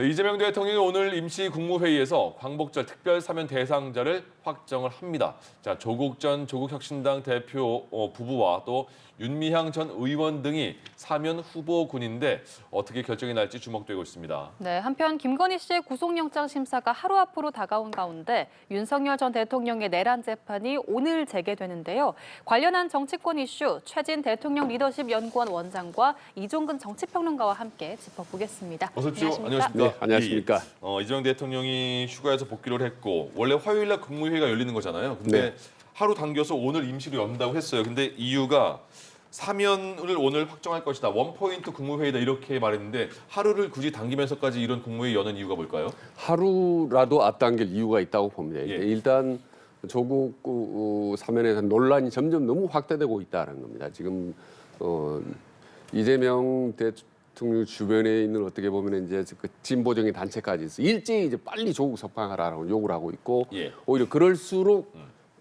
네, 이재명 대통령이 오늘 임시 국무회의에서 광복절 특별 사면 대상자를 확정을 합니다. 자, 조국 전 조국혁신당 대표 부부와 또 윤미향 전 의원 등이 사면 후보군인데 어떻게 결정이 날지 주목되고 있습니다. 네, 한편 김건희 씨의 구속영장 심사가 하루 앞으로 다가온 가운데 윤석열 전 대통령의 내란 재판이 오늘 재개되는데요. 관련한 정치권 이슈 최진 대통령 리더십 연구원 원장과 이종근 정치평론가와 함께 짚어보겠습니다. 어서 오십시오. 안녕하십니까? 네, 안녕하십니까. 이재명 대통령이 휴가에서 복귀를 했고 원래 화요일 날 국무회의가 열리는 거잖아요. 근데 하루 당겨서 오늘 임시로 연다고 했어요. 근데 이유가 사면을 오늘 확정할 것이다. 원포인트 국무회의다 이렇게 말했는데 하루를 굳이 당기면서까지 이런 국무회의 여는 이유가 뭘까요? 하루라도 앞당길 이유가 있다고 봅니다. 예. 일단 조국 사면에서 논란이 점점 너무 확대되고 있다는 겁니다. 지금 이재명 대통령 주변에 있는 어떻게 보면 이제 그 진보적인 단체까지 있어 일제히 이제 빨리 조국 석방하라고 요구를 하고 있고 오히려 그럴수록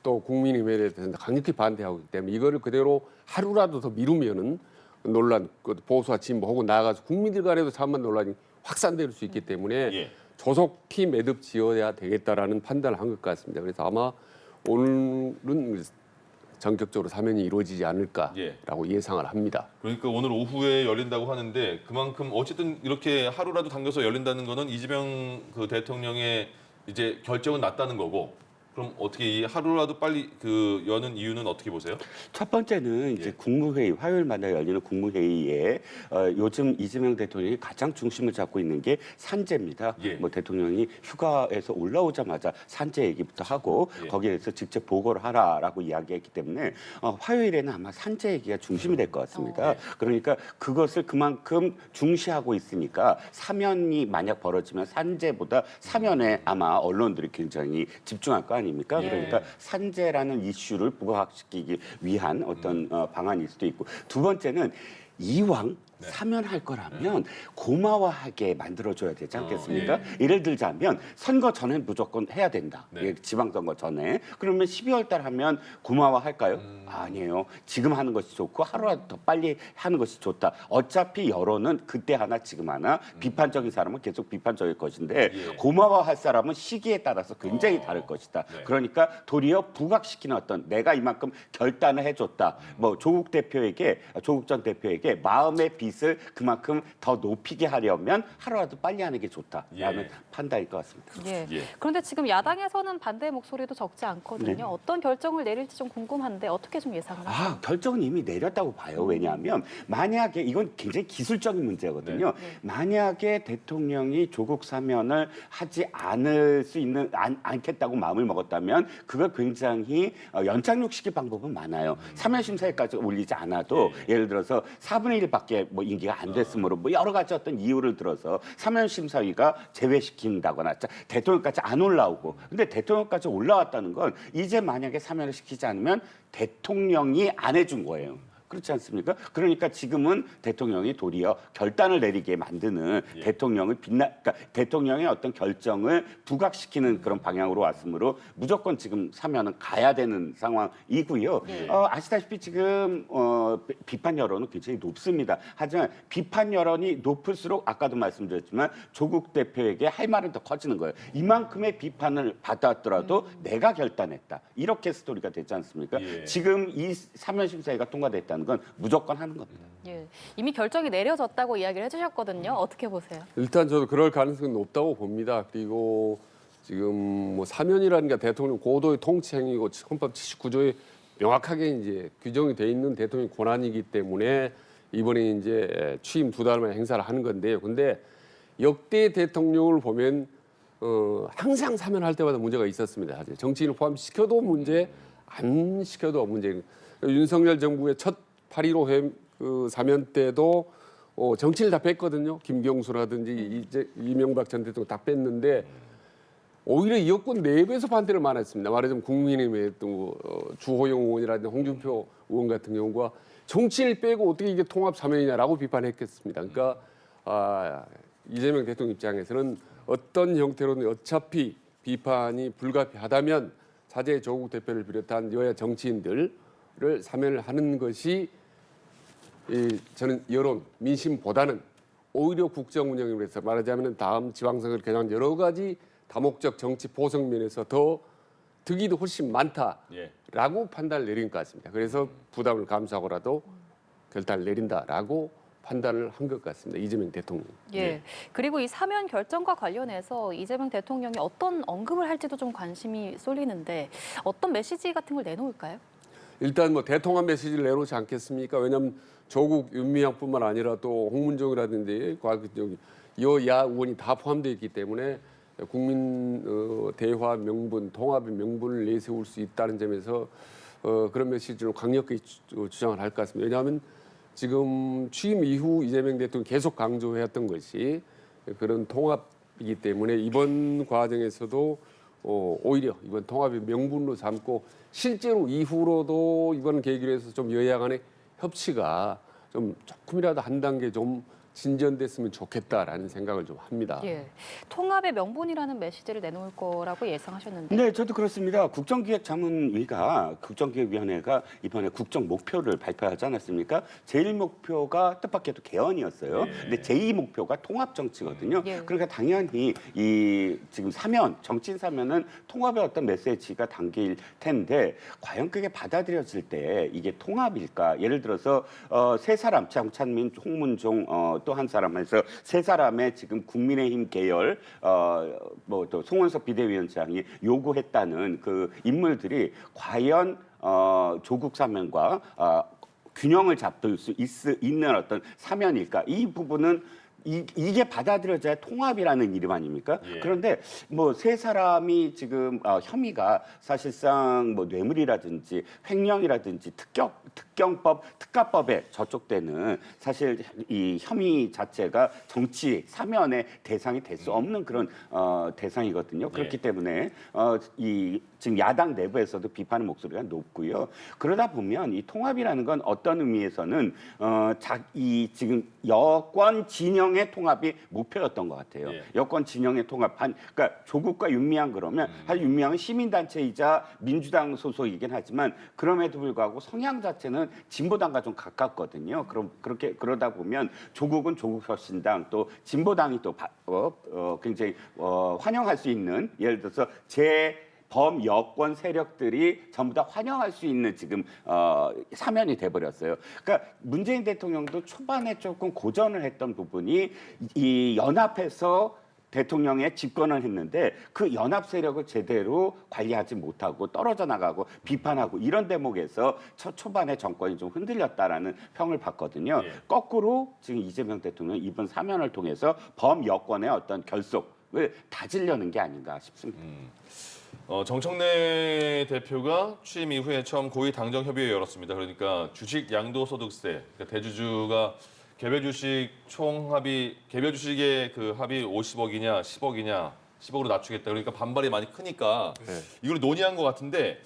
또 국민의힘에 대해서 강력히 반대하고 있기 때문에 이거를 그대로 하루라도 더 미루면은 논란, 보수와 진보 혹은 나아가서 국민들 간에도 잠만 논란이 확산될 수 있기 때문에 조속히 매듭 지어야 되겠다라는 판단을 한 것 같습니다. 그래서 아마 오늘은 전격적으로 사면이 이루어지지 않을까라고 예상을 합니다. 그러니까 오늘 오후에 열린다고 하는데 그만큼 어쨌든 이렇게 하루라도 당겨서 열린다는 거는 이재명 그 대통령의 이제 결정은 났다는 거고 그럼 어떻게 이 하루라도 빨리 그 여는 이유는 어떻게 보세요? 첫 번째는 이제 국무회의, 화요일마다 열리는 국무회의에 요즘 이재명 대통령이 가장 중심을 잡고 있는 게 산재입니다. 뭐 대통령이 휴가에서 올라오자마자 산재 얘기부터 하고 거기에 대해서 직접 보고를 하라라고 이야기했기 때문에 화요일에는 아마 산재 얘기가 중심이 될 것 같습니다. 그러니까 그것을 그만큼 중시하고 있으니까 사면이 만약 벌어지면 산재보다 사면에 아마 언론들이 굉장히 집중할 거 아닙니까? 그러니까 산재라는 이슈를 부각시키기 위한 어떤 방안일 수도 있고 두 번째는 이왕 사면할 거라면 고마워하게 만들어줘야 되지 않겠습니까? 예를 들자면 선거 전에 무조건 해야 된다. 지방선거 전에. 그러면 12월 달 하면 고마워할까요? 아니에요. 지금 하는 것이 좋고 하루라도 더 빨리 하는 것이 좋다. 어차피 여론은 그때 하나 지금 하나 비판적인 사람은 계속 비판적일 것인데 고마워할 사람은 시기에 따라서 굉장히 다를 것이다. 그러니까 도리어 부각시키는 어떤 내가 이만큼 결단을 해줬다. 뭐 조국 전 대표에게 마음의 빚을 그만큼 더 높이게 하려면 하루라도 빨리 하는 게 좋다라는 판단일 것 같습니다. 그런데 지금 야당에서는 반대 목소리도 적지 않거든요. 어떤 결정을 내릴지 좀 궁금한데 어떻게 좀 예상을 하세요? 결정은 이미 내렸다고 봐요. 왜냐하면 만약에 이건 굉장히 기술적인 문제거든요. 만약에 대통령이 조국 사면을 하지 않겠다고 마음을 먹었다면 그걸 굉장히 연착륙시킬 방법은 많아요. 사면 심사에까지 올리지 않아도 예를 들어서 4분의 1밖에 뭐 임기가 안 됐으므로 뭐 여러 가지 어떤 이유를 들어서 사면심사위가 제외시킨다거나 대통령까지 안 올라오고 근데 대통령까지 올라왔다는 건 이제 만약에 사면을 시키지 않으면 대통령이 안 해준 거예요. 그렇지 않습니까? 그러니까 지금은 대통령이 도리어 결단을 내리게 만드는 그러니까 대통령의 어떤 결정을 부각시키는 그런 방향으로 왔으므로 무조건 지금 사면은 가야 되는 상황이고요. 아시다시피 지금 비판 여론은 굉장히 높습니다. 하지만 비판 여론이 높을수록 아까도 말씀드렸지만 조국 대표에게 할 말은 더 커지는 거예요. 이만큼의 비판을 받았더라도 내가 결단했다. 이렇게 스토리가 되지 않습니까? 지금 이 사면 심사위가 통과됐다는 건 무조건 하는 겁니다. 이미 결정이 내려졌다고 이야기를 해주셨거든요. 어떻게 보세요? 일단 저도 그럴 가능성이 높다고 봅니다. 그리고 지금 뭐 사면이라는 게 대통령 고도의 통치행위고 헌법 79조에 명확하게 이제 규정이 돼 있는 대통령 권한이기 때문에 이번에 이제 취임 2달 만에 행사를 하는 건데요. 근데 역대 대통령을 보면 항상 사면할 때마다 문제가 있었습니다. 사실 정치인을 포함시켜도 문제, 안 시켜도 문제. 윤석열 정부의 첫 8.15 그 사면 때도 정치인을 다 뺐거든요. 김경수라든지 이명박 전 대통령 다 뺐는데 오히려 여권 내부에서 반대를 많았습니다. 말하자면 국민의힘의 또 주호영 의원이라든지 홍준표 의원 같은 경우가 정치인을 빼고 어떻게 이게 통합 사면이냐라고 비판했겠습니다. 그러니까 이재명 대통령 입장에서는 어떤 형태로든 어차피 비판이 불가피하다면 사제 조국 대표를 비롯한 여야 정치인들을 사면을 하는 것이 저는 여론, 민심보다는 오히려 국정 운영을 해서 말하자면 다음 지방선거를 겨냥한 여러 가지 다목적 정치 보석 면에서 더 득이도 훨씬 많다라고 판단을 내린 것 같습니다. 그래서 부담을 감수하고라도 결단을 내린다라고 판단을 한 것 같습니다. 이재명 대통령. 예. 그리고 이 사면 결정과 관련해서 이재명 대통령이 어떤 언급을 할지도 좀 관심이 쏠리는데 어떤 메시지 같은 걸 내놓을까요? 일단 뭐 대통합 메시지를 내놓지 않겠습니까? 왜냐하면 조국 윤미향뿐만 아니라 또 홍문종이라든지 여야 의원이 다 포함되어 있기 때문에 국민 대화 명분, 통합의 명분을 내세울 수 있다는 점에서 그런 메시지를 강력히 주장을 할 것 같습니다. 왜냐하면 지금 취임 이후 이재명 대통령이 계속 강조해왔던 것이 그런 통합이기 때문에 이번 과정에서도 오히려 이번 통합의 명분으로 삼고 실제로 이후로도 이번 계기로 해서 좀 여야 간의 협치가 좀 조금이라도 한 단계 좀 진전됐으면 좋겠다라는 생각을 좀 합니다. 예. 통합의 명분이라는 메시지를 내놓을 거라고 예상하셨는데. 네, 저도 그렇습니다. 국정기획위원회가 이번에 국정 목표를 발표하지 않았습니까? 제1 목표가 뜻밖에도 개헌이었어요. 근데 제2 목표가 통합 정치거든요. 그러니까 당연히 이 지금 정치인 사면은 통합의 어떤 메시지가 담길 텐데 과연 그게 받아들여질 때 이게 통합일까? 예를 들어서 세 사람, 장찬민, 홍문종 또 한 사람 해서 세 사람의 지금 국민의힘 계열 뭐 또 송원석 비대위원장이 요구했다는 그 인물들이 과연 조국 사면과 균형을 잡을 수 있는 어떤 사면일까? 이 부분은 이게 받아들여져야 통합이라는 이름 아닙니까? 그런데 뭐 세 사람이 지금 혐의가 사실상 뭐 뇌물이라든지 횡령이라든지 특경법, 특가법에 저촉되는 사실 이 혐의 자체가 정치 사면의 대상이 될 수 없는 그런 대상이거든요. 그렇기 때문에 이 지금 야당 내부에서도 비판의 목소리가 높고요. 그러다 보면 이 통합이라는 건 어떤 의미에서는 이 지금 여권 진영의 통합이 목표였던 것 같아요. 여권 진영의 통합. 그러니까 조국과 윤미향 그러면 사실 윤미향은 시민단체이자 민주당 소속이긴 하지만 그럼에도 불구하고 성향 자체는 진보당과 좀 가깝거든요. 그러다 보면 조국은 조국혁신당 또 진보당이 또 굉장히 환영할 수 있는 예를 들어서 범여권 세력들이 전부 다 환영할 수 있는 지금 사면이 돼버렸어요. 그러니까 문재인 대통령도 초반에 조금 고전을 했던 부분이 이 연합해서 대통령의 집권을 했는데 그 연합 세력을 제대로 관리하지 못하고 떨어져 나가고 비판하고 이런 대목에서 초반에 정권이 좀 흔들렸다라는 평을 받거든요. 거꾸로 지금 이재명 대통령 이번 사면을 통해서 범여권의 어떤 결속을 다지려는 게 아닌가 싶습니다. 정청래 대표가 취임 이후에 처음 고위 당정 협의회 열었습니다. 그러니까 주식 양도소득세, 그러니까 대주주가 개별 주식 개별 주식의 그 합의 50억이냐 10억이냐 10억으로 낮추겠다. 그러니까 반발이 많이 크니까 이걸 논의한 것 같은데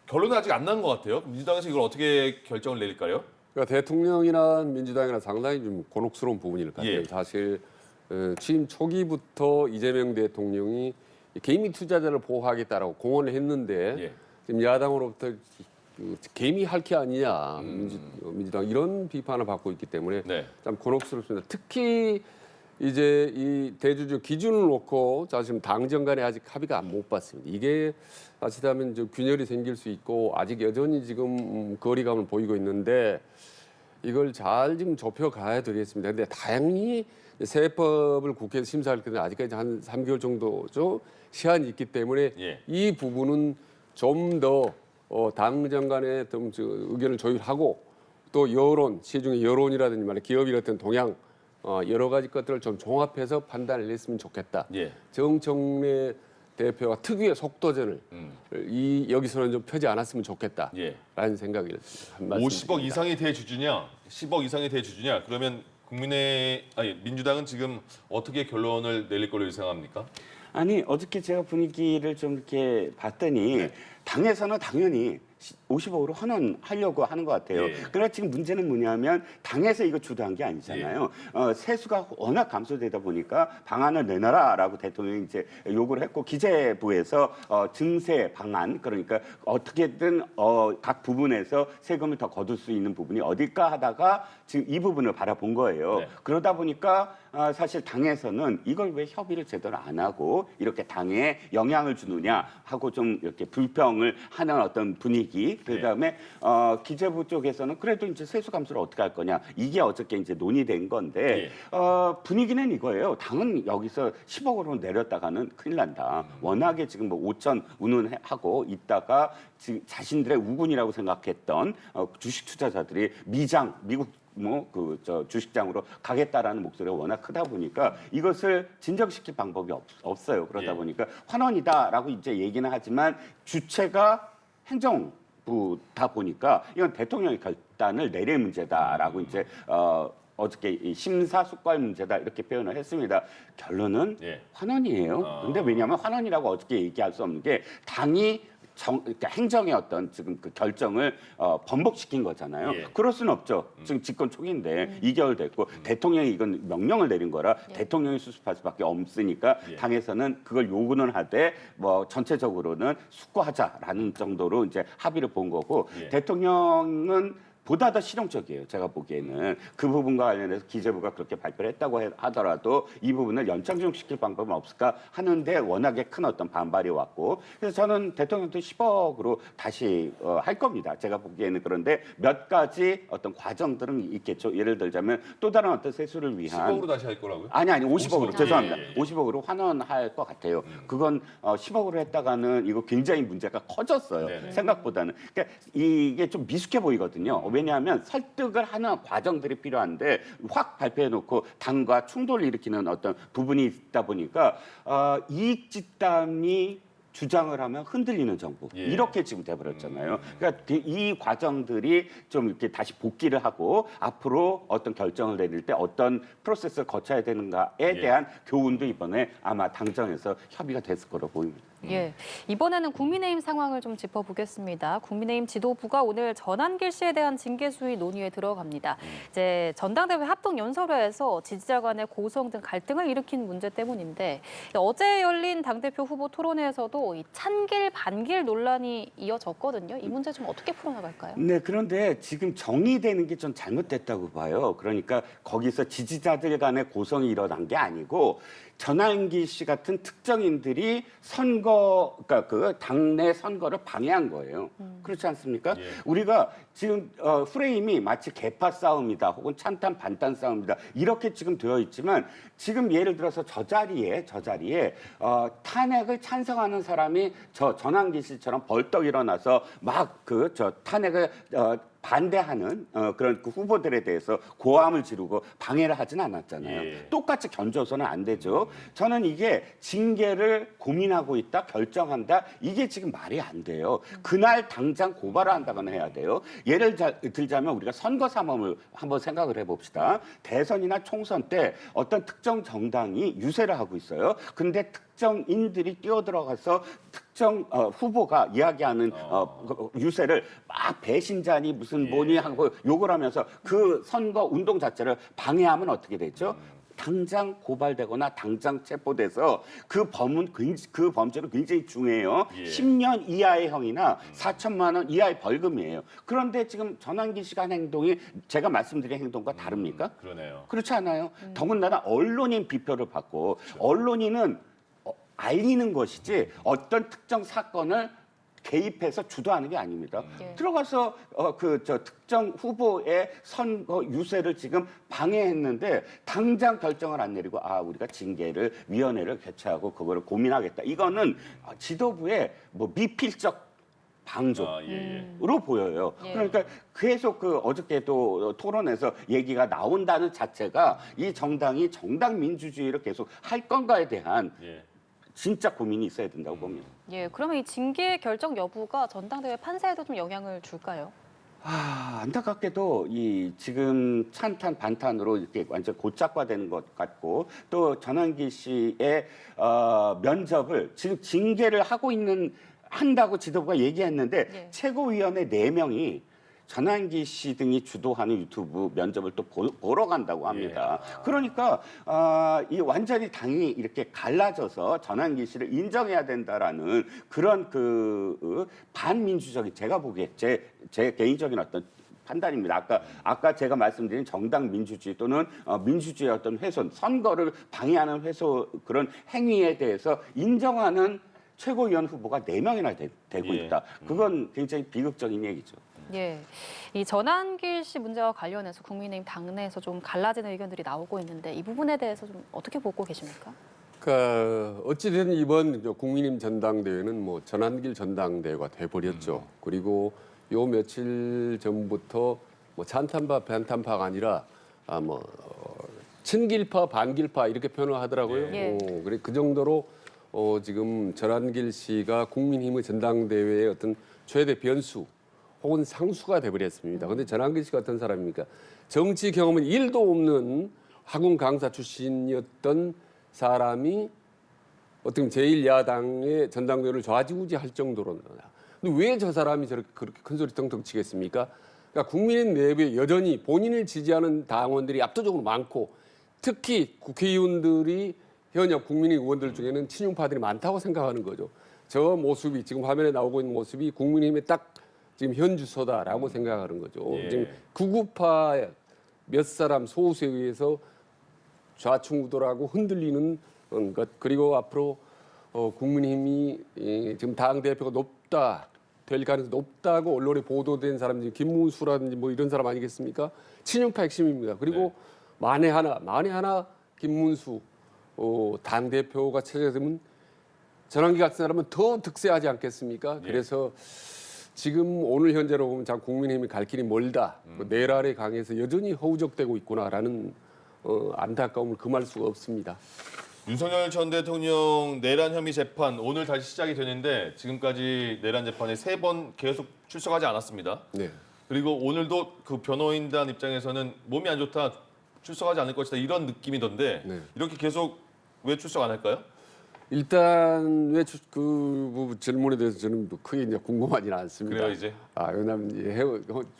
결론은 아직 안 난 것 같아요. 민주당에서 이걸 어떻게 결정을 내릴까요? 그러니까 대통령이나 민주당이나 상당히 좀 곤혹스러운 부분일 것 같아요. 사실 취임 초기부터 이재명 대통령이 개미 투자자를 보호하겠다라고 공언을 했는데 지금 야당으로부터 개미 할게 아니냐 민주당 이런 비판을 받고 있기 때문에 참 곤혹스럽습니다. 특히 이제 이 대주주 기준을 놓고 지금 당정 간에 아직 합의가 못 봤습니다. 이게 자칫하면 좀 균열이 생길 수 있고 아직 여전히 지금 거리감을 보이고 있는데 이걸 잘 지금 좁혀가야 되겠습니다. 근데 다행히 세법을 국회에서 심사할 때는 아직까지 한 3개월 정도 시한이 있기 때문에 이 부분은 좀 더 당정 간에 좀 의견을 조율하고 또 여론, 시중의 여론이라든지 말이야 기업이라든 동향 여러 가지 것들을 좀 종합해서 판단을 했으면 좋겠다. 정청래 대표가 특유의 속도전을 여기서는 좀 펴지 않았으면 좋겠다라는 생각이 한 말씀입니다. 50억 이상의 대주주냐, 10억 이상의 대주주냐, 그러면 민주당은 지금 어떻게 결론을 내릴 걸로 예상합니까? 아니 어저께 제가 분위기를 좀 이렇게 봤더니 당에서는 당연히 50억으로 환원하려고 하는 것 같아요. 그러나 지금 문제는 뭐냐면 당에서 이거 주도한 게 아니잖아요. 세수가 워낙 감소되다 보니까 방안을 내놔라라고 대통령이 이제 요구를 했고 기재부에서 증세 방안 그러니까 어떻게든 각 부분에서 세금을 더 거둘 수 있는 부분이 어딜까 하다가 지금 이 부분을 바라본 거예요. 그러다 보니까 사실 당에서는 이걸 왜 협의를 제대로 안 하고 이렇게 당에 영향을 주느냐 하고 좀 이렇게 불평을 하는 어떤 분위기. 그다음에 기재부 쪽에서는 그래도 이제 세수 감소를 어떻게 할 거냐. 이게 어저께 이제 논의된 건데 분위기는 이거예요. 당은 여기서 10억으로 내렸다가는 큰일 난다. 워낙에 지금 뭐 5천 운운하고 있다가 지금 자신들의 우군이라고 생각했던 주식 투자자들이 미국 주식장으로 가겠다라는 목소리가 워낙 크다 보니까 이것을 진정시킬 방법이 없어요. 그러다 보니까 환원이다라고 이제 얘기는 하지만 주체가 행정부다 보니까 이건 대통령이 결단을 내릴 문제다라고 이제 어저께 이 심사숙고할 문제다 이렇게 표현을 했습니다. 결론은 환원이에요. 근데 왜냐하면 환원이라고 어저께 얘기할 수 없는 게 당이 그러니까 행정의 어떤 지금 그 결정을 번복시킨 거잖아요. 그럴 수는 없죠. 지금 집권 초기인데 2개월 됐고 대통령이 이건 명령을 내린 거라 대통령이 수습할 수밖에 없으니까 당에서는 그걸 요구는 하되 뭐 전체적으로는 숙고하자라는 정도로 이제 합의를 본 거고 대통령은 보다 더 실용적이에요. 제가 보기에는 그 부분과 관련해서 기재부가 그렇게 발표를 했다고 하더라도 이 부분을 연장시킬 방법은 없을까 하는데 워낙에 큰 어떤 반발이 왔고 그래서 저는 대통령도 10억으로 다시 할 겁니다. 제가 보기에는 그런데 몇 가지 어떤 과정들은 있겠죠. 예를 들자면 또 다른 어떤 세수를 위한 10억으로 다시 할 거라고요? 아니 50억으로 죄송합니다. 예. 50억으로 환원할 것 같아요. 그건 10억으로 했다가는 이거 굉장히 문제가 커졌어요. 생각보다는. 그러니까 이게 좀 미숙해 보이거든요. 왜냐하면 설득을 하는 과정들이 필요한데 확 발표해놓고 당과 충돌을 일으키는 어떤 부분이 있다 보니까 이익 집단이 주장을 하면 흔들리는 정부 이렇게 지금 돼버렸잖아요. 그러니까 이 과정들이 좀 이렇게 다시 복귀를 하고 앞으로 어떤 결정을 내릴 때 어떤 프로세스를 거쳐야 되는가에 대한 교훈도 이번에 아마 당정에서 협의가 됐을 거로 보입니다. 이번에는 국민의힘 상황을 좀 짚어보겠습니다. 국민의힘 지도부가 오늘 전한길 씨에 대한 징계 수위 논의에 들어갑니다. 이제 전당대회 합동 연설회에서 지지자 간의 고성 등 갈등을 일으킨 문제 때문인데 어제 열린 당대표 후보 토론회에서도 이 찬길 반길 논란이 이어졌거든요. 이 문제 좀 어떻게 풀어나갈까요? 네, 그런데 지금 정리되는 게 좀 잘못됐다고 봐요. 그러니까 거기서 지지자들 간의 고성이 일어난 게 아니고 전한길 씨 같은 특정인들이 그러니까 그 당내 선거를 방해한 거예요. 그렇지 않습니까? 우리가 지금 프레임이 마치 개파 싸움이다, 혹은 찬탄 반탄 싸움이다 이렇게 지금 되어 있지만 지금 예를 들어서 저 자리에 탄핵을 찬성하는 사람이 전한길 씨처럼 벌떡 일어나서 막 탄핵을 반대하는 그런 그 후보들에 대해서 고함을 지르고 방해를 하진 않았잖아요. 똑같이 견줘서는 안 되죠. 저는 이게 징계를 고민하고 있다, 결정한다, 이게 지금 말이 안 돼요. 그날 당장 고발을 한다거나 해야 돼요. 예를 들자면 우리가 선거 사범을 한번 생각을 해봅시다. 대선이나 총선 때 어떤 특정 정당이 유세를 하고 있어요. 근데 특정인들이 뛰어들어가서 특정 후보가 이야기하는 유세를 막 배신자니 무슨 뭐니 하고 욕을 하면서 그 선거 운동 자체를 방해하면 어떻게 되죠? 당장 고발되거나 당장 체포돼서 그 범죄는 굉장히 중요해요. 10년 이하의 형이나 4천만 원 이하의 벌금이에요. 그런데 지금 전한길 씨가 한 행동이 제가 말씀드린 행동과 다릅니까? 그러네요. 그렇지 않아요. 더군다나 언론인 비표를 받고 언론인은 알리는 것이지 어떤 특정 사건을 개입해서 주도하는 게 아닙니다. 들어가서 특정 후보의 선거 유세를 지금 방해했는데 당장 결정을 안 내리고 우리가 징계를 위원회를 개최하고 그거를 고민하겠다. 이거는 지도부의 뭐 미필적 방조로 보여요. 그러니까 계속 어저께도 토론에서 얘기가 나온다는 자체가 이 정당이 정당 민주주의를 계속 할 건가에 대한 진짜 고민이 있어야 된다고 봅니다. 그러면 이 징계 결정 여부가 전당대회 판세에도 좀 영향을 줄까요? 안타깝게도 이 지금 찬탄 반탄으로 이렇게 완전 고착화되는 것 같고 또 전한길 씨의 면접을 지금 징계를 한다고 지도부가 얘기했는데 최고위원회 4명이 전한길 씨 등이 주도하는 유튜브 면접을 또 보러 간다고 합니다. 그러니까 이 완전히 당이 이렇게 갈라져서 전한길 씨를 인정해야 된다라는 그런 반민주적인 제가 보기에 제 개인적인 어떤 판단입니다. 아까 제가 말씀드린 정당 민주주의 또는 민주주의의 어떤 훼손, 선거를 방해하는 그런 행위에 대해서 인정하는 최고위원 후보가 4명이나 되고 예. 있다. 그건 굉장히 비극적인 얘기죠. 예, 이 전한길 씨 문제와 관련해서 국민의힘 당내에서 좀 갈라지는 의견들이 나오고 있는데 이 부분에 대해서 좀 어떻게 보고 계십니까? 그러니까 어찌됐든 이번 국민의힘 전당대회는 뭐 전한길 전당대회가 돼버렸죠. 그리고 요 며칠 전부터 뭐 찬탄파 반탄파가 아니라 친길파 반길파 이렇게 표현을 하더라고요. 예. 그래 그 정도로 지금 전한길 씨가 국민의힘의 전당대회의 어떤 최대 변수 혹은 상수가 돼버렸습니다. 그런데 전한길 씨 같은 사람이니까 정치 경험은 1도 없는 학원 강사 출신이었던 사람이 어떻게 제1야당의 전당대회를 좌지우지할 정도로 근데 왜 저 사람이 저렇게 그렇게 큰 소리 텅텅 치겠습니까? 그러니까 국민의 내부에 여전히 본인을 지지하는 당원들이 압도적으로 많고 특히 국회의원들이 현역 국민의 의원들 중에는 친윤파들이 많다고 생각하는 거죠. 저 모습이 지금 화면에 나오고 있는 모습이 국민의힘의 딱 지금 현 주소다라고 생각하는 거죠. 예. 지금 극우파 몇 사람 소수에 의해서 좌충우돌하고 흔들리는 것 그리고 앞으로 국민의힘이 지금 당 대표가 될 가능성이 높다고 언론에 보도된 사람 중에 김문수라든지 뭐 이런 사람 아니겠습니까? 친윤파 핵심입니다. 그리고 만에 하나 김문수 당 대표가 체제되면 전환기 같은 사람은 더 득세하지 않겠습니까? 그래서 지금 오늘 현재로 보면 참 국민의힘이 갈 길이 멀다. 내란에 강해서 여전히 허우적대고 있구나라는 안타까움을 금할 수가 없습니다. 윤석열 전 대통령 내란 혐의 재판 오늘 다시 시작이 되는데 지금까지 내란 재판에 3번 계속 출석하지 않았습니다. 네. 그리고 오늘도 그 변호인단 입장에서는 몸이 안 좋다 출석하지 않을 것이다 이런 느낌이던데 네. 이렇게 계속 왜 출석 안 할까요? 일단 그 질문에 대해서 저는 크게 이제 궁금하지는 않습니다. 그래요 이제? 왜냐하면 이제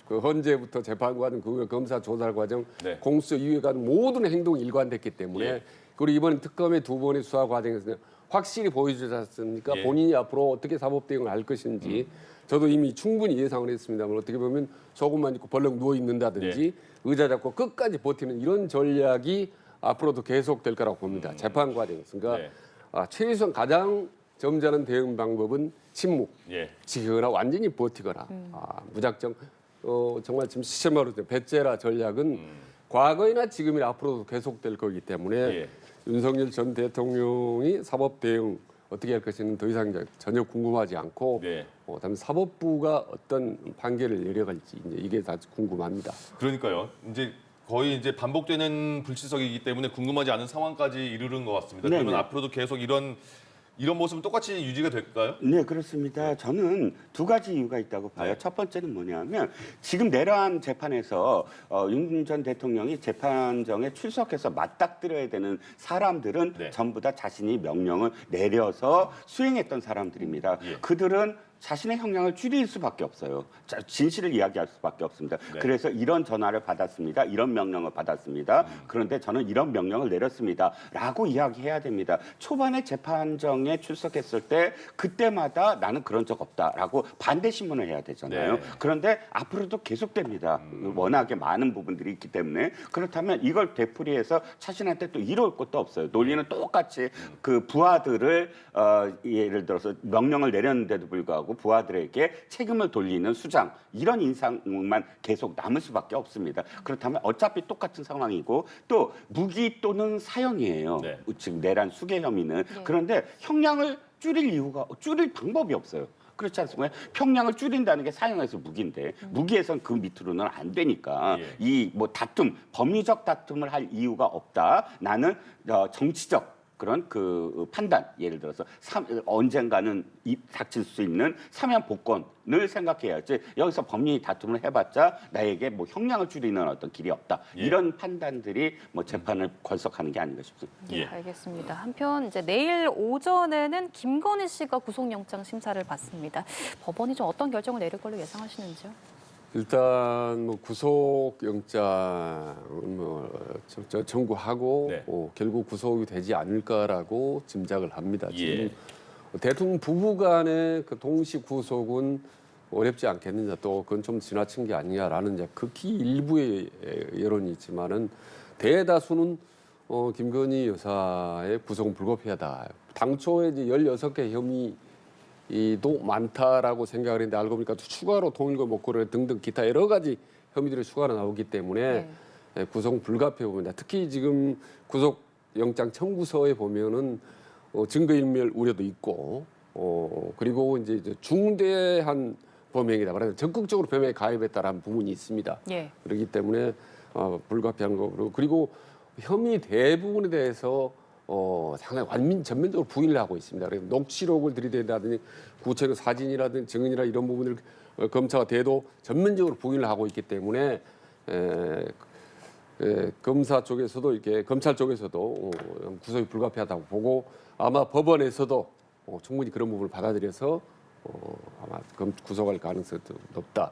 그 헌재부터 재판 과정, 그 검사 조사 과정, 네. 공수처 이후에 가는 모든 행동이 일관됐기 때문에 예. 그리고 이번 특검의 2번의 수사 과정에서 확실히 보여주지 않습니까? 예. 본인이 앞으로 어떻게 사법 대응을 할 것인지 저도 이미 충분히 예상을 했습니다만 어떻게 보면 속옷만 입고 벌렁 누워 있는다든지 의자 잡고 끝까지 버티는 이런 전략이 앞으로도 계속될 거라고 봅니다. 재판 과정에서. 그러니까 네. 최소한 가장 점잖은 대응 방법은 침묵, 예. 지거나 완전히 버티거나 무작정 정말 지금 시체마로 배째라 전략은 과거이나 지금이나 앞으로도 계속될 거기 때문에 예. 윤석열 전 대통령이 사법 대응 어떻게 할 것인지는 더 이상 전혀 궁금하지 않고 네. 다음 사법부가 어떤 판결을 내려갈지 이제 이게 다 궁금합니다. 그러니까요. 이제 거의 이제 반복되는 불치석이기 때문에 궁금하지 않은 상황까지 이르는 것 같습니다. 네네. 그러면 앞으로도 계속 이런 모습은 똑같이 유지가 될까요? 네, 그렇습니다. 저는 2가지 이유가 있다고 봐요. 첫 번째는 뭐냐면 지금 내란 재판에서 윤 전 대통령이 재판정에 출석해서 맞닥뜨려야 되는 사람들은 네. 전부 다 자신이 명령을 내려서 수행했던 사람들입니다. 예. 그들은 자신의 형량을 줄일 수밖에 없어요. 진실을 이야기할 수밖에 없습니다. 네. 그래서 이런 전화를 받았습니다. 이런 명령을 받았습니다. 그런데 저는 이런 명령을 내렸습니다. 라고 이야기해야 됩니다. 초반에 재판정에 출석했을 때 그때마다 나는 그런 적 없다라고 반대 신문을 해야 되잖아요. 네. 그런데 앞으로도 계속됩니다. 워낙에 많은 부분들이 있기 때문에 그렇다면 이걸 되풀이해서 자신한테 또 이로울 것도 없어요. 논리는 똑같이 그 부하들을 예를 들어서 명령을 내렸는데도 불구하고 부하들에게 책임을 돌리는 수장 이런 인상만 계속 남을 수밖에 없습니다. 그렇다면 어차피 똑같은 상황이고 또 무기 또는 사형이에요. 네. 지금 내란 수괴 혐의는 그런데 형량을 줄일 방법이 없어요. 그렇지 않습니까? 형량을 줄인다는 게 사형에서 무기인데 무기에선 그 밑으로는 안 되니까 예. 이 뭐 법리적 다툼을 할 이유가 없다. 나는 정치적 그런 그 판단 예를 들어서 언젠가는 닥칠 수 있는 사면 복권을 생각해야지 여기서 법리 다툼을 해봤자 나에게 뭐 형량을 줄이는 어떤 길이 없다 예. 이런 판단들이 뭐 재판을 걸석하는 게 아닌가 싶습니다. 네, 예. 알겠습니다. 한편 이제 내일 오전에는 김건희 씨가 구속영장 심사를 받습니다. 법원이 좀 어떤 결정을 내릴 걸로 예상하시는지요? 일단 뭐 구속영장 청구하고 네. 결국 구속이 되지 않을까라고 짐작을 합니다. 예. 지금 대통령 부부 간의 그 동시 구속은 어렵지 않겠느냐, 또 그건 좀 지나친 게 아니냐라는 이제 극히 일부의 여론이 있지만은 대다수는 김건희 여사의 구속은 불가피하다. 당초에 이제 16개 혐의도 많다라고 생각을 했는데 알고 보니까 추가로 통일과 목고를 등등 기타 여러 가지 혐의들이 추가로 나오기 때문에 구속은 불가피해 봅니다. 특히 지금 구속영장 청구서에 보면은 증거인멸 우려도 있고 그리고 이제 중대한 범행이다. 말하자면 적극적으로 범행에 가입했다라는 부분이 있습니다. 예. 그렇기 때문에 불가피한 거고 그리고 혐의 대부분에 대해서 상당히 전면적으로 부인을 하고 있습니다. 그래서 녹취록을 들이댄다든지 구체적 사진이라든지 증언이나 이런 부분을 검사가 대도 전면적으로 부인을 하고 있기 때문에 검사 쪽에서도 이렇게 검찰 쪽에서도 구속이 불가피하다고 보고 아마 법원에서도 충분히 그런 부분을 받아들여서 아마 구속할 가능성이 높다.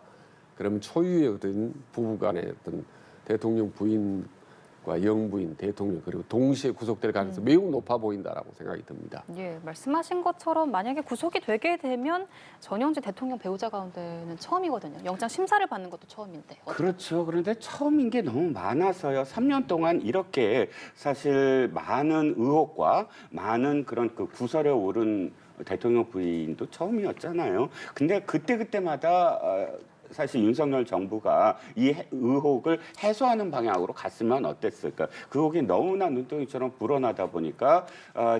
그러면 초유의 어떤 부부간의 어떤 대통령 부인과 영부인 대통령 그리고 동시에 구속될 가능성이 매우 높아 보인다라고 생각이 듭니다. 예, 말씀하신 것처럼 만약에 구속이 되게 되면 전영진 대통령 배우자 가운데는 처음이거든요. 영장 심사를 받는 것도 처음인데. 그렇죠. 그런데 처음인 게 너무 많아서요. 3년 동안 이렇게 사실 많은 의혹과 많은 그런 그 구설에 오른 대통령 부인도 처음이었잖아요. 근데 그때마다 사실 윤석열 정부가 이 의혹을 해소하는 방향으로 갔으면 어땠을까? 그 의혹이 너무나 눈덩이처럼 불어나다 보니까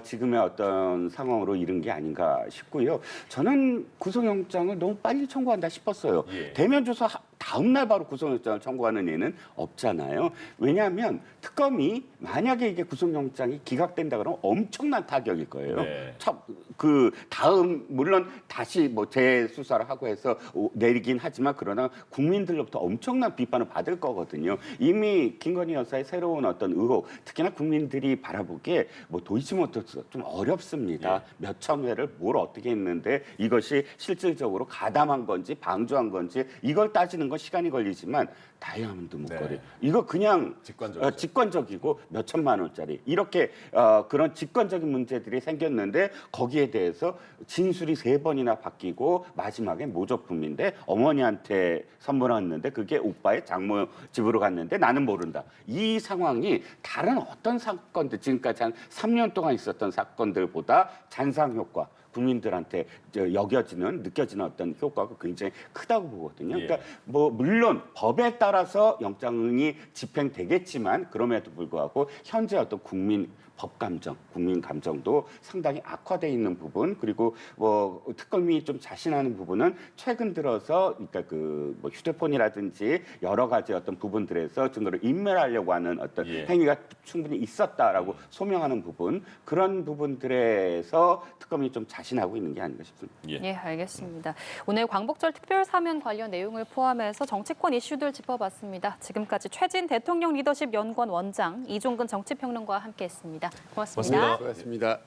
지금의 어떤 상황으로 이른 게 아닌가 싶고요. 저는 구속영장을 너무 빨리 청구한다 싶었어요. 대면 조사 다음 날 바로 구속영장을 청구하는 예는 없잖아요. 왜냐하면 특검이 만약에 이게 구속영장이 기각된다 그러면 엄청난 타격일 거예요. 네. 그 다음 물론 다시 뭐 재수사를 하고 해서 내리긴 하지만 그러나 국민들로부터 엄청난 비판을 받을 거거든요. 이미 김건희 여사의 새로운 어떤 의혹, 특히나 국민들이 바라보기에 뭐 도이치모터스 좀 어렵습니다. 몇천 회를 뭘 어떻게 했는데 이것이 실질적으로 가담한 건지 방조한 건지 이걸 따지는 건 시간이 걸리지만 다이아몬드 목걸이 이거 그냥 직관적이고 몇 천만 원짜리 이렇게 그런 직관적인 문제들이 생겼는데 거기에 대해서 진술이 3번이나 바뀌고 마지막에 모조품인데 어머니한테 선물했는데 그게 오빠의 장모 집으로 갔는데 나는 모른다. 이 상황이 다른 어떤 사건들 지금까지 한 3년 동안 있었던 사건들보다 잔상 효과 국민들한테 느껴지는 어떤 효과가 굉장히 크다고 보거든요. 그러니까 뭐 물론 법에 따라서 영장이 집행되겠지만 그럼에도 불구하고 현재 어떤 국민 감정도 상당히 악화돼 있는 부분 그리고 뭐 특검이 좀 자신하는 부분은 최근 들어서 그러니까 뭐 휴대폰이라든지 여러 가지 어떤 부분들에서 증거를 인멸하려고 하는 어떤 행위가 충분히 있었다라고 소명하는 부분 그런 부분들에서 특검이 좀 자신하고 있는 게 아닌가 싶습니다. 예, 알겠습니다. 오늘 광복절 특별사면 관련 내용을 포함해서 정치권 이슈들 짚어봤습니다. 지금까지 최진 대통령 리더십 연구원 원장 이종근 정치평론가와 함께했습니다. 고맙습니다. 수고하셨습니다.